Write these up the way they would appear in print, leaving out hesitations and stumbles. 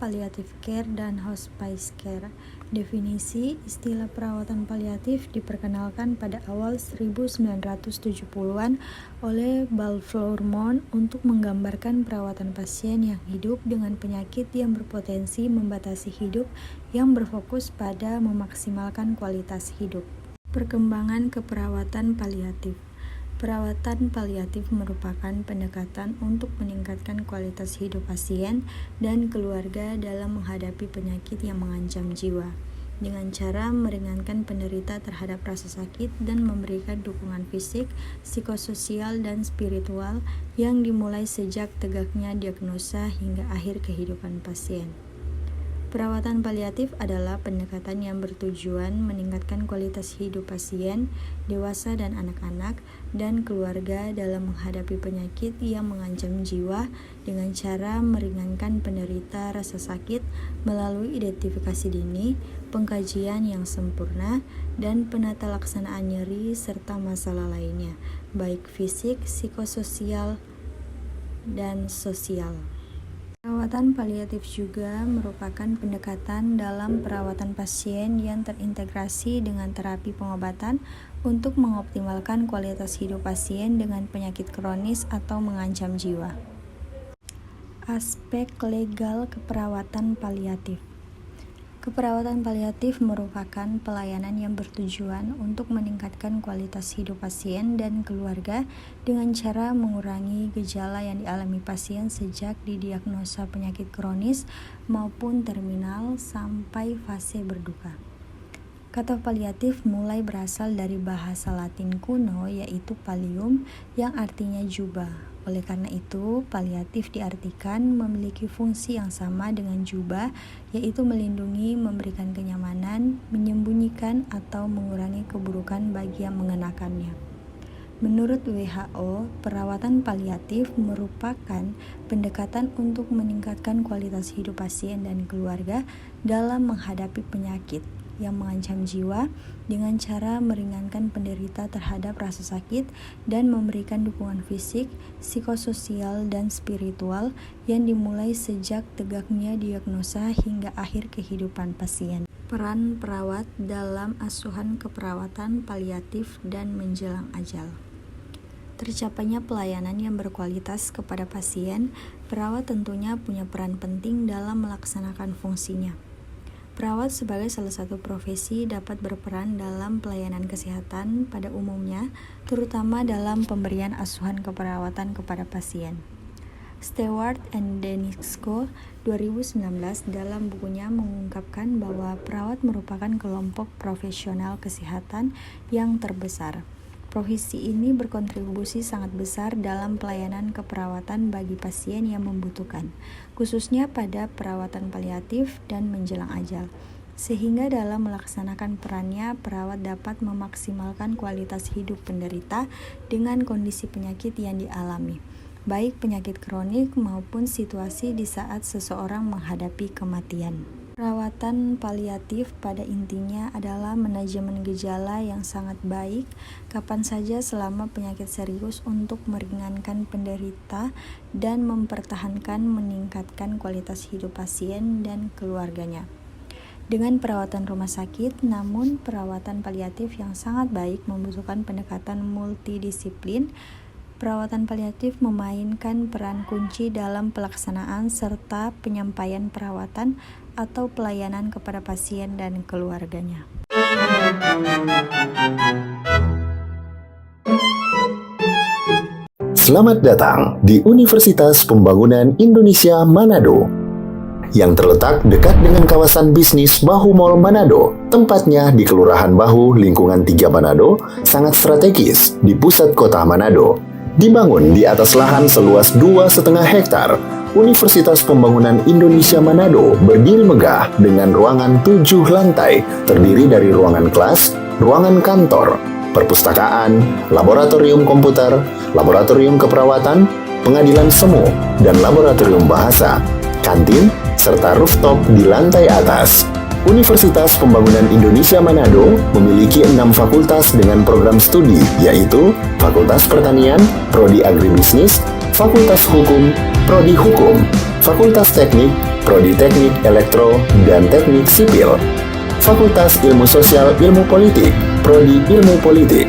palliative care dan hospice care. Definisi istilah perawatan paliatif diperkenalkan pada awal 1970-an oleh Bal Flourmont untuk menggambarkan perawatan pasien yang hidup dengan penyakit yang berpotensi membatasi hidup yang berfokus pada memaksimalkan kualitas hidup. Perkembangan keperawatan paliatif. Perawatan paliatif merupakan pendekatan untuk meningkatkan kualitas hidup pasien dan keluarga dalam menghadapi penyakit yang mengancam jiwa, dengan cara meringankan penderita terhadap rasa sakit dan memberikan dukungan fisik, psikososial, dan spiritual yang dimulai sejak tegaknya diagnosa hingga akhir kehidupan pasien. Perawatan paliatif adalah pendekatan yang bertujuan meningkatkan kualitas hidup pasien, dewasa dan anak-anak, dan keluarga dalam menghadapi penyakit yang mengancam jiwa dengan cara meringankan penderita rasa sakit melalui identifikasi dini, pengkajian yang sempurna, dan penata laksanaan nyeri serta masalah lainnya, baik fisik, psikososial, dan sosial. Perawatan paliatif juga merupakan pendekatan dalam perawatan pasien yang terintegrasi dengan terapi pengobatan untuk mengoptimalkan kualitas hidup pasien dengan penyakit kronis atau mengancam jiwa. Aspek legal keperawatan paliatif. Keperawatan paliatif merupakan pelayanan yang bertujuan untuk meningkatkan kualitas hidup pasien dan keluarga dengan cara mengurangi gejala yang dialami pasien sejak didiagnosa penyakit kronis maupun terminal sampai fase berduka. Kata paliatif mulai berasal dari bahasa Latin kuno yaitu pallium yang artinya jubah. Oleh karena itu, paliatif diartikan memiliki fungsi yang sama dengan jubah, yaitu melindungi, memberikan kenyamanan, menyembunyikan, atau mengurangi keburukan bagi yang mengenakannya. Menurut WHO, perawatan paliatif merupakan pendekatan untuk meningkatkan kualitas hidup pasien dan keluarga dalam menghadapi penyakit yang mengancam jiwa dengan cara meringankan penderita terhadap rasa sakit dan memberikan dukungan fisik, psikososial, dan spiritual yang dimulai sejak tegaknya diagnosa hingga akhir kehidupan pasien. Peran perawat dalam asuhan keperawatan paliatif dan menjelang ajal. Tercapainya pelayanan yang berkualitas kepada pasien, perawat tentunya punya peran penting dalam melaksanakan fungsinya. Perawat sebagai salah satu profesi dapat berperan dalam pelayanan kesehatan pada umumnya, terutama dalam pemberian asuhan keperawatan kepada pasien. Stewart and Denisko 2019 dalam bukunya mengungkapkan bahwa perawat merupakan kelompok profesional kesehatan yang terbesar. Profesi ini berkontribusi sangat besar dalam pelayanan keperawatan bagi pasien yang membutuhkan, khususnya pada perawatan paliatif dan menjelang ajal. Sehingga dalam melaksanakan perannya, perawat dapat memaksimalkan kualitas hidup penderita dengan kondisi penyakit yang dialami, baik penyakit kronik maupun situasi di saat seseorang menghadapi kematian. Perawatan paliatif pada intinya adalah manajemen gejala yang sangat baik kapan saja selama penyakit serius untuk meringankan penderita dan mempertahankan meningkatkan kualitas hidup pasien dan keluarganya. Dengan perawatan rumah sakit, namun perawatan paliatif yang sangat baik membutuhkan pendekatan multidisiplin. Perawatan paliatif memainkan peran kunci dalam pelaksanaan serta penyampaian perawatan atau pelayanan kepada pasien dan keluarganya. Selamat datang di Universitas Pembangunan Indonesia Manado yang terletak dekat dengan kawasan bisnis Bahu Mall Manado. Tempatnya di Kelurahan Bahu, lingkungan 3 Manado, sangat strategis di pusat kota Manado. Dibangun di atas lahan seluas 2,5 hektar, Universitas Pembangunan Indonesia Manado berdiri megah dengan ruangan 7 lantai, terdiri dari ruangan kelas, ruangan kantor, perpustakaan, laboratorium komputer, laboratorium keperawatan, pengadilan semu, dan laboratorium bahasa, kantin, serta rooftop di lantai atas. Universitas Pembangunan Indonesia Manado memiliki 6 fakultas dengan program studi, yaitu Fakultas Pertanian, Prodi Agribisnis, Fakultas Hukum, Prodi Hukum, Fakultas Teknik, Prodi Teknik Elektro dan Teknik Sipil. Fakultas Ilmu Sosial Ilmu Politik, Prodi Ilmu Politik.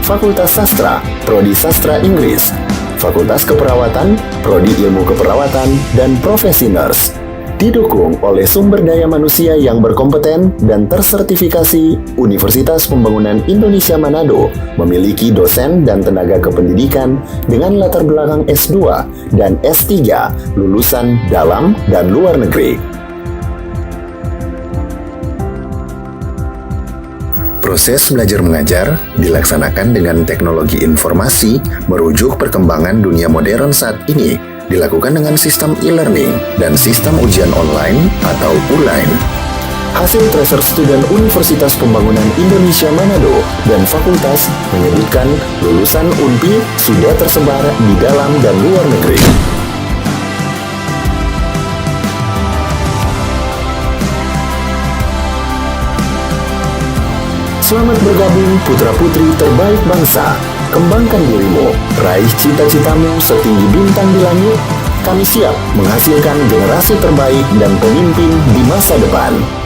Fakultas Sastra, Prodi Sastra Inggris. Fakultas Keperawatan, Prodi Ilmu Keperawatan dan Profesi Nurse. Didukung oleh sumber daya manusia yang berkompeten dan tersertifikasi, Universitas Pembangunan Indonesia Manado memiliki dosen dan tenaga kependidikan dengan latar belakang S2 dan S3 lulusan dalam dan luar negeri. Proses belajar mengajar dilaksanakan dengan teknologi informasi merujuk perkembangan dunia modern saat ini, dilakukan dengan sistem e-learning dan sistem ujian online atau ULAIN. Hasil tracer student Universitas Pembangunan Indonesia Manado dan fakultas menyebutkan lulusan UNPI sudah tersebar di dalam dan luar negeri. Selamat bergabung putra-putri terbaik bangsa. Kembangkan dirimu, raih cita-citamu setinggi bintang di langit. Kami siap menghasilkan generasi terbaik dan pemimpin di masa depan.